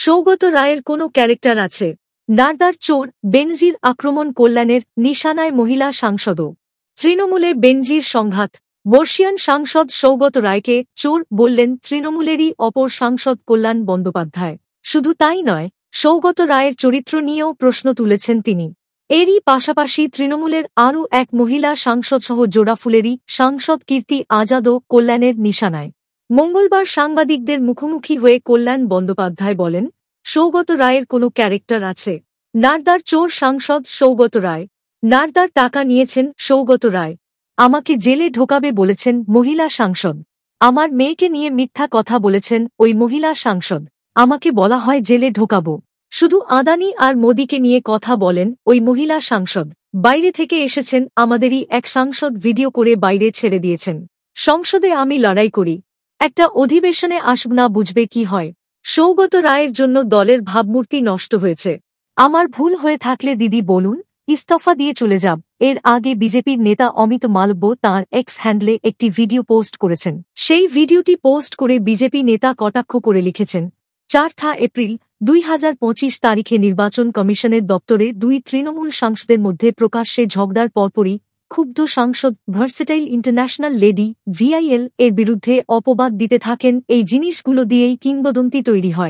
সৌগত রায়ের কোনো ক্যারেক্টার আছে? নারদার চোর বেনজির আক্রমণ কল্যাণের নিশানায় মহিলা সাংসদও। তৃণমূলে বেনজির সংঘাত। বর্ষিয়ান সাংসদ সৌগত রায়কে চোর বললেন তৃণমূলেরই অপর সাংসদ কল্যাণ বন্দ্যোপাধ্যায়। শুধু তাই নয়, সৌগত রায়ের চরিত্র নিয়েও প্রশ্ন তুলেছেন তিনি। এরই পাশাপাশি তৃণমূলের আরও এক মহিলা সাংসদসহ জোড়াফুলেরই সাংসদ কীর্তি আজাদও কল্যাণের নিশানায়। মঙ্গলবার সাংবাদিকদের মুখোমুখি হয়ে কল্যাণ বন্দ্যোপাধ্যায় বলেন, সৌগত রায়ের কোনো ক্যারেক্টার আছে? নারদার চোর সাংসদ সৌগত রায়। নারদার টাকা নিয়েছেন সৌগত রায়। আমাকে জেলে ঢোকাবে বলেছেন মহিলা সাংসদ। আমার মেয়েকে নিয়ে মিথ্যা কথা বলেছেন ওই মহিলা সাংসদ। আমাকে বলা হয় জেলে ঢোকাবো। শুধু আদানি আর মোদিকে নিয়ে কথা বলেন ওই মহিলা সাংসদ। বাইরে থেকে এসেছেন আমাদেরই এক সাংসদ ভিডিও করে বাইরে ছেড়ে দিয়েছেন। সংসদে আমি লড়াই করি, একটা অধিবেশনে আসব না, বুঝবে কি হয়। সৌগত রায়ের জন্য দলের ভাবমূর্তি নষ্ট হয়েছে। আমার ভুল হয়ে থাকলে দিদি বলুন, ইস্তফা দিয়ে চলে যাব। এর আগে বিজেপির নেতা অমিত মালব্য তাঁর এক্স হ্যান্ডলে একটি ভিডিও পোস্ট করেছেন। সেই ভিডিওটি পোস্ট করে বিজেপি নেতা কটাক্ষ করে লিখেছেন, 4 এপ্রিল 2025 তারিখে নির্বাচন কমিশনের দপ্তরে দুই তৃণমূল সাংসদের মধ্যে প্রকাশ্যে ঝগড়ার পরপরই ক্ষুব্ধ সাংসদ ভার্সেটাইল ইন্টারন্যাশনাল লেডি VIL এর বিরুদ্ধে অপবাদ দিতে থাকেন। এই জিনিসগুলো দিয়েই কিংবদন্তি তৈরি হয়।